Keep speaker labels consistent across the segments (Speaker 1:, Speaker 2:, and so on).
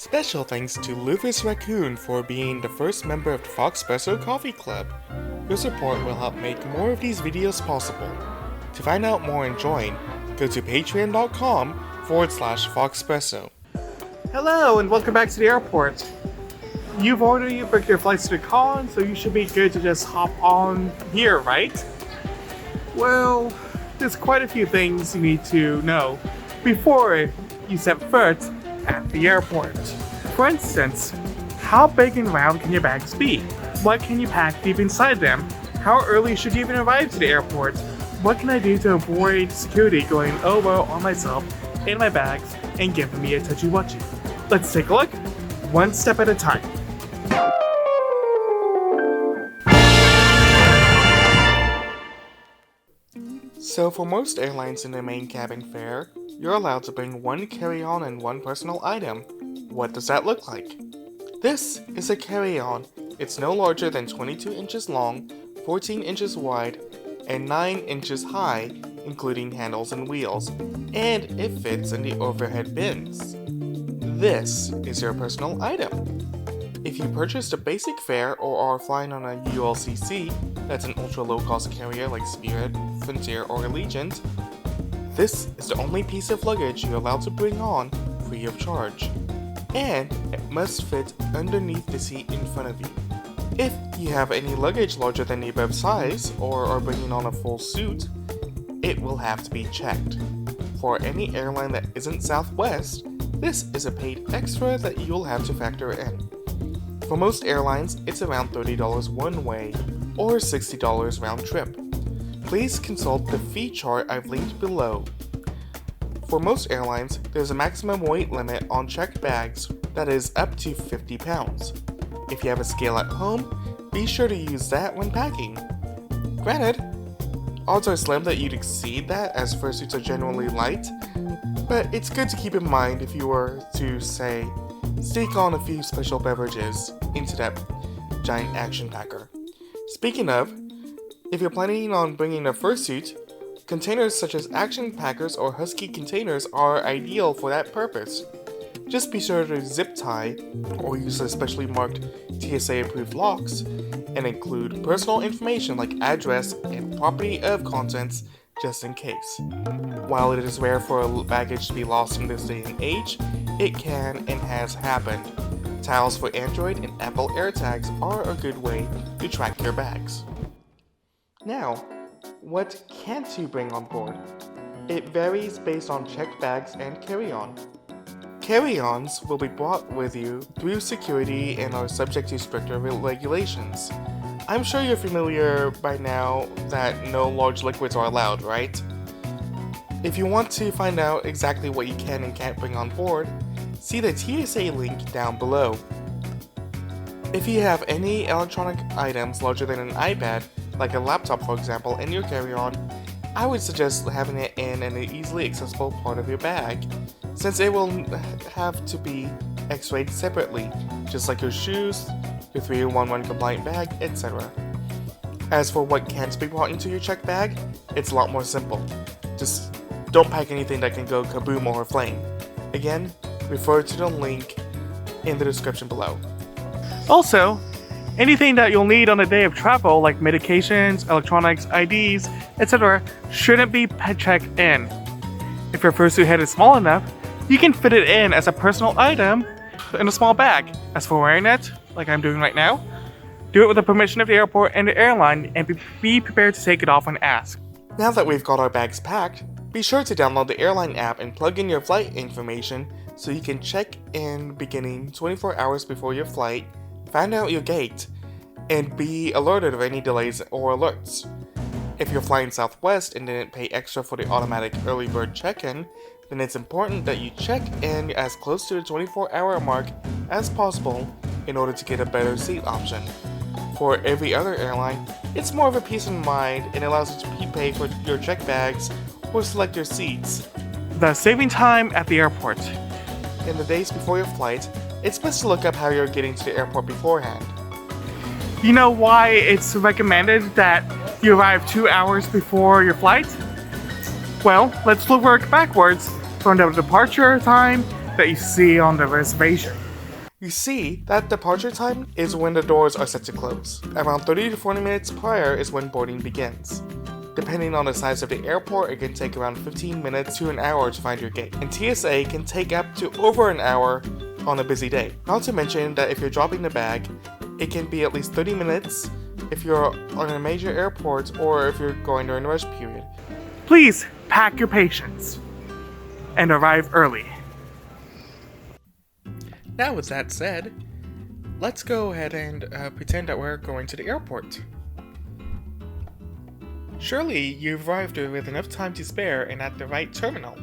Speaker 1: Special thanks to Lufus Raccoon for being the first member of the Foxpresso Coffee Club. Your support will help make more of these videos possible. To find out more and join, go to patreon.com/Foxpresso.
Speaker 2: Hello and welcome back to the airport. You've already booked your flights to the con, so you should be good to just hop on here, right? Well, there's quite a few things you need to know before you set foot at the airport. For instance, how big and round can your bags be? What can you pack deep inside them? How early should you even arrive to the airport? What can I do to avoid security going over on myself and my bags and giving me a touchy-watchy? Let's take a look, one step at a time.
Speaker 1: So for most airlines in the main cabin fare, you're allowed to bring one carry-on and one personal item. What does that look like? This is a carry-on. It's no larger than 22 inches long, 14 inches wide, and 9 inches high, including handles and wheels, and it fits in the overhead bins. This is your personal item. If you purchased a basic fare or are flying on a ULCC, that's an ultra low-cost carrier like Spirit, Frontier, or Allegiant, this is the only piece of luggage you're allowed to bring on free of charge. And it must fit underneath the seat in front of you. If you have any luggage larger than the above size or are bringing on a full suit, it will have to be checked. For any airline that isn't Southwest, this is a paid extra that you'll have to factor in. For most airlines, it's around $30 one way or $60 round trip. Please consult the fee chart I've linked below. For most airlines, there's a maximum weight limit on checked bags that is up to 50 pounds. If you have a scale at home, be sure to use that when packing. Granted, odds are slim that you'd exceed that as fursuits are generally light, but it's good to keep in mind if you were to, say, sneak on a few special beverages into that giant action packer. Speaking of, if you're planning on bringing a fursuit, containers such as action packers or husky containers are ideal for that purpose. Just be sure to zip tie or use a specially marked TSA approved locks and include personal information like address and property of contents just in case. While it is rare for a baggage to be lost in this day and age, it can and has happened. Towels for Android and Apple AirTags are a good way to track your bags. Now, what can't you bring on board? It varies based on checked bags and carry-on. Carry-ons will be brought with you through security and are subject to stricter regulations. I'm sure you're familiar by now that no large liquids are allowed, right? If you want to find out exactly what you can and can't bring on board, see the TSA link down below. If you have any electronic items larger than an iPad, like a laptop for example, in your carry-on, I would suggest having it in an easily accessible part of your bag, since it will have to be x-rayed separately, just like your shoes, your 311 compliant bag, etc. As for what can't be brought into your checked bag, it's a lot more simple. Just don't pack anything that can go kaboom or flame. Again, refer to the link in the description below.
Speaker 2: Also, anything that you'll need on a day of travel, like medications, electronics, IDs, etc., shouldn't be checked in. If your fursuit head is small enough, you can fit it in as a personal item in a small bag. As for wearing it, like I'm doing right now, do it with the permission of the airport and the airline, and be prepared to take it off when asked.
Speaker 1: Now that we've got our bags packed, be sure to download the airline app and plug in your flight information so you can check in beginning 24 hours before your flight, find out your gate, and be alerted of any delays or alerts. If you're flying Southwest and didn't pay extra for the automatic early bird check-in, then it's important that you check in as close to the 24-hour mark as possible in order to get a better seat option. For every other airline, it's more of a peace of mind and allows you to prepay for your checked bags or select your seats.
Speaker 2: Thus saving time at the airport.
Speaker 1: In the days before your flight, it's best to look up how you're getting to the airport beforehand.
Speaker 2: You know why it's recommended that you arrive 2 hours before your flight? Well, let's work backwards from the departure time that you see on the reservation.
Speaker 1: You see, that departure time is when the doors are set to close. Around 30 to 40 minutes prior is when boarding begins. Depending on the size of the airport, it can take around 15 minutes to an hour to find your gate, and TSA can take up to over an hour on a busy day. Not to mention that if you're dropping the bag, it can be at least 30 minutes if you're on a major airport or if you're going during the rush period.
Speaker 2: Please pack your patience and arrive early.
Speaker 1: Now with that said, let's go ahead and pretend that we're going to the airport. Surely you've arrived with enough time to spare and at the right terminal.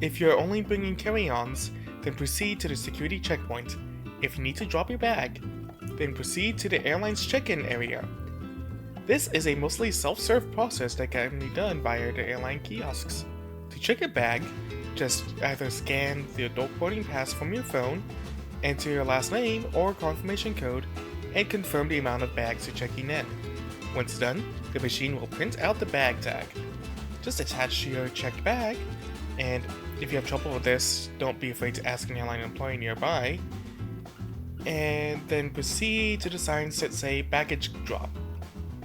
Speaker 1: If you're only bringing carry-ons, then proceed to the security checkpoint. If you need to drop your bag, then proceed to the airline's check-in area. This is a mostly self-serve process that can be done via the airline kiosks. To check a bag, just either scan the adult boarding pass from your phone, enter your last name or confirmation code, and confirm the amount of bags you're checking in. Once done, the machine will print out the bag tag. Just attach your checked bag, and if you have trouble with this, don't be afraid to ask an airline employee nearby, and then proceed to the signs that say baggage drop.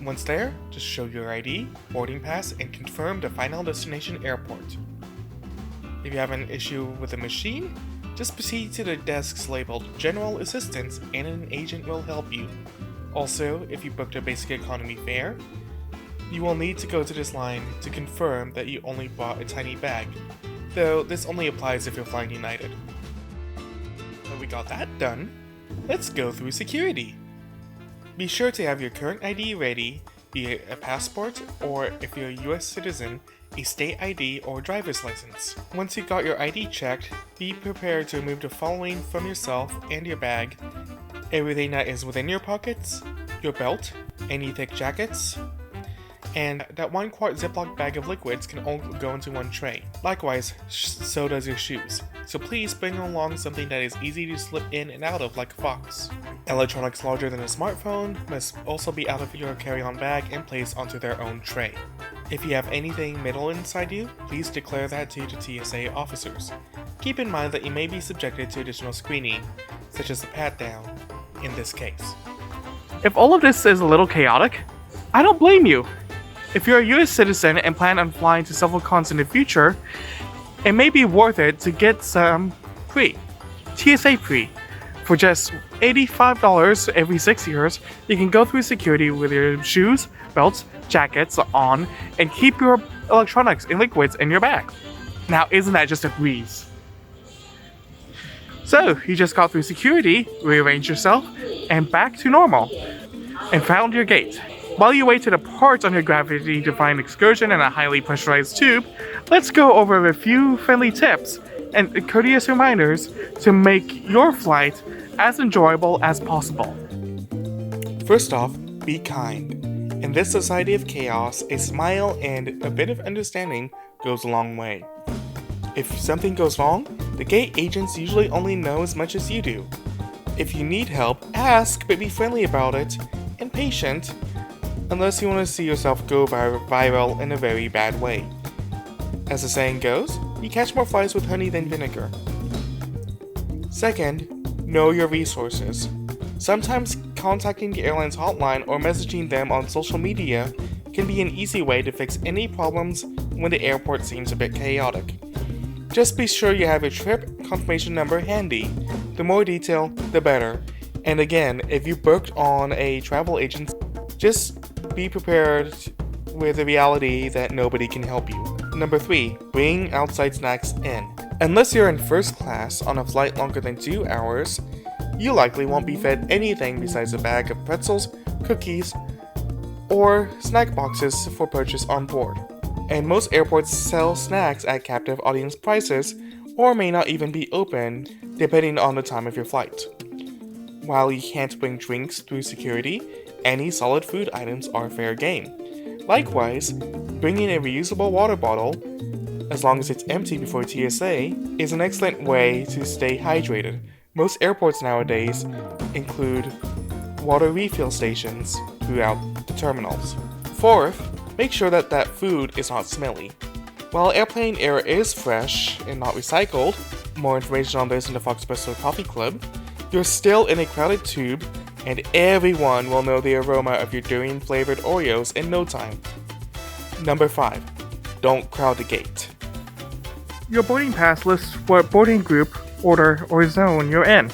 Speaker 1: Once there, just show your ID, boarding pass, and confirm the final destination airport. If you have an issue with the machine, just proceed to the desks labeled General Assistance and an agent will help you. Also, if you booked a basic economy fare, you will need to go to this line to confirm that you only bought a tiny bag, though this only applies if you're flying United. When we got that done, let's go through security. Be sure to have your current ID ready, be it a passport or if you're a US citizen, a state ID or driver's license. Once you got your ID checked, be prepared to remove the following from yourself and your bag: everything that is within your pockets, your belt, any thick jackets, and that 1 quart Ziploc bag of liquids can all go into one tray. Likewise, so does your shoes. So please bring along something that is easy to slip in and out of like a fox. Electronics larger than a smartphone must also be out of your carry-on bag and placed onto their own tray. If you have anything metal inside you, please declare that to the TSA officers. Keep in mind that you may be subjected to additional screening, such as the pat-down, in this case.
Speaker 2: If all of this is a little chaotic, I don't blame you. If you're a US citizen and plan on flying to several cons in the future, it may be worth it to get some free, TSA free. For just $85 every 6 years, you can go through security with your shoes, belts, jackets on, and keep your electronics and liquids in your bag. Now, isn't that just a breeze? So, you just got through security, rearranged yourself, and back to normal, and found your gate. While you wait to depart on your gravity-defying excursion in a highly pressurized tube, let's go over a few friendly tips and courteous reminders to make your flight as enjoyable as possible.
Speaker 1: First off, be kind. In this society of chaos, a smile and a bit of understanding goes a long way. If something goes wrong, the gate agents usually only know as much as you do. If you need help, ask, but be friendly about it, and patient, unless you want to see yourself go viral in a very bad way. As the saying goes, you catch more flies with honey than vinegar. Second, know your resources. Sometimes contacting the airline's hotline or messaging them on social media can be an easy way to fix any problems when the airport seems a bit chaotic. Just be sure you have your trip confirmation number handy. The more detail, the better. And again, if you booked on a travel agency, just be prepared with the reality that nobody can help you. Number 3, bring outside snacks in. Unless you're in first class on a flight longer than 2 hours, you likely won't be fed anything besides a bag of pretzels, cookies, or snack boxes for purchase on board. And most airports sell snacks at captive audience prices or may not even be open depending on the time of your flight. While you can't bring drinks through security, any solid food items are fair game. Likewise, bringing a reusable water bottle, as long as it's empty before TSA, is an excellent way to stay hydrated. Most airports nowadays include water refill stations throughout the terminals. Fourth, make sure that food is not smelly. While airplane air is fresh and not recycled, more information on this in the Fox Espresso Coffee Club, You're still in a crowded tube, and everyone will know the aroma of your durian-flavored Oreos in no time. Number 5. Don't crowd the gate.
Speaker 2: Your boarding pass lists what boarding group, order, or zone you're in.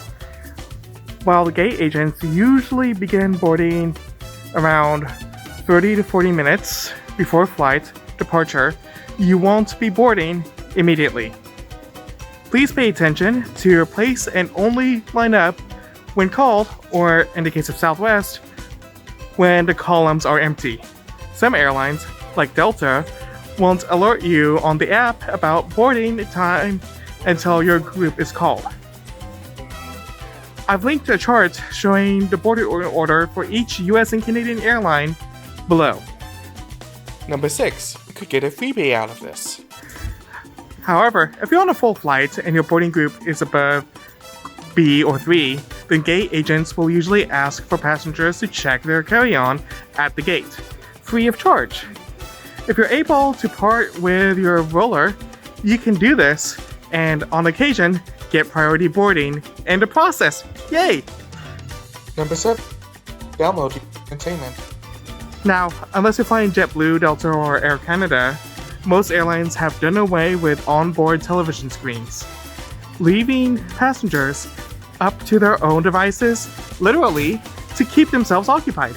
Speaker 2: While the gate agents usually begin boarding around 30 to 40 minutes before flight departure, you won't be boarding immediately. Please pay attention to your place and only line up when called, or in the case of Southwest, when the columns are empty. Some airlines, like Delta, won't alert you on the app about boarding time until your group is called. I've linked a chart showing the boarding order for each US and Canadian airline below.
Speaker 1: Number 6. You could get a freebie out of this.
Speaker 2: However, if you're on a full flight and your boarding group is above B or 3, then gate agents will usually ask for passengers to check their carry-on at the gate, free of charge. If you're able to part with your roller, you can do this and, on occasion, get priority boarding in the process. Yay!
Speaker 1: Number 7. Download entertainment.
Speaker 2: Now, unless you're flying JetBlue, Delta, or Air Canada, most airlines have done away with onboard television screens, leaving passengers up to their own devices, literally, to keep themselves occupied.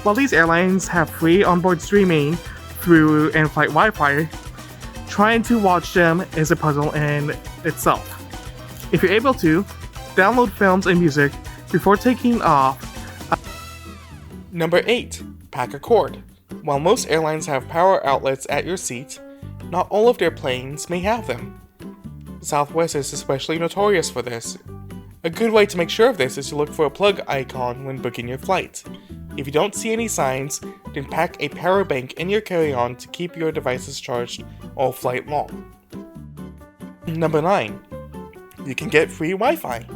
Speaker 2: While these airlines have free onboard streaming through in-flight Wi-Fi, trying to watch them is a puzzle in itself. If you're able to, download films and music before taking off.
Speaker 1: Number 8. Pack a cord. While most airlines have power outlets at your seat, not all of their planes may have them. Southwest is especially notorious for this. A good way to make sure of this is to look for a plug icon when booking your flight. If you don't see any signs, then pack a power bank in your carry-on to keep your devices charged all flight long. Number 9. You can get free Wi-Fi.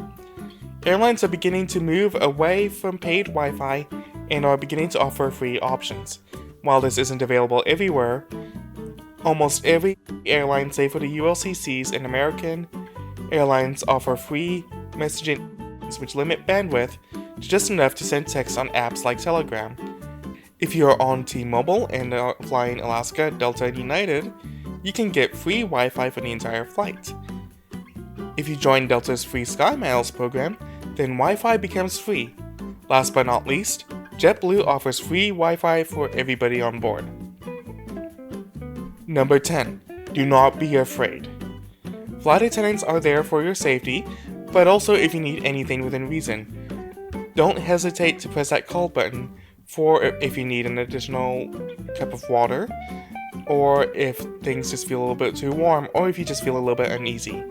Speaker 1: Airlines are beginning to move away from paid Wi-Fi and are beginning to offer free options. While this isn't available everywhere, almost every airline save for the ULCCs and American Airlines offer free messaging which limit bandwidth to just enough to send texts on apps like Telegram. If you are on T-Mobile and are flying Alaska, Delta, and United, you can get free Wi-Fi for the entire flight. If you join Delta's free SkyMiles program, then Wi-Fi becomes free. Last but not least, JetBlue offers free Wi-Fi for everybody on board. Number 10. Do not be afraid. Flight attendants are there for your safety, but also if you need anything within reason. Don't hesitate to press that call button for if you need an additional cup of water, or if things just feel a little bit too warm, or if you just feel a little bit uneasy.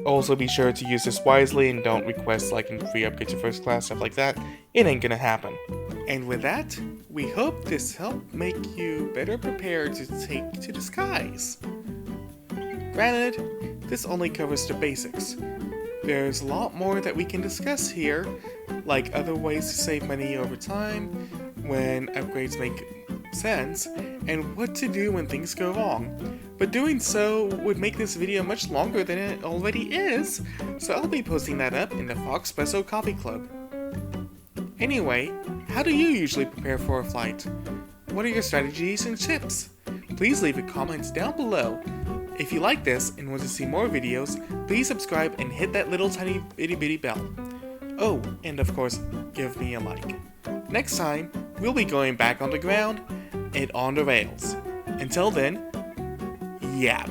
Speaker 1: Also be sure to use this wisely and don't request like a free upgrade to first class, stuff like that. It ain't gonna happen. And with that, we hope this helped make you better prepared to take to the skies. Granted, this only covers the basics. There's a lot more that we can discuss here, like other ways to save money over time, when upgrades make sense, and what to do when things go wrong. But doing so would make this video much longer than it already is, so I'll be posting that up in the Foxpresso Coffee Club. Anyway, how do you usually prepare for a flight? What are your strategies and tips? Please leave a comment down below. If you like this and want to see more videos, please subscribe and hit that little tiny bitty bitty bell. Oh, and of course, give me a like. Next time, we'll be going back on the ground and on the rails. Until then, yap.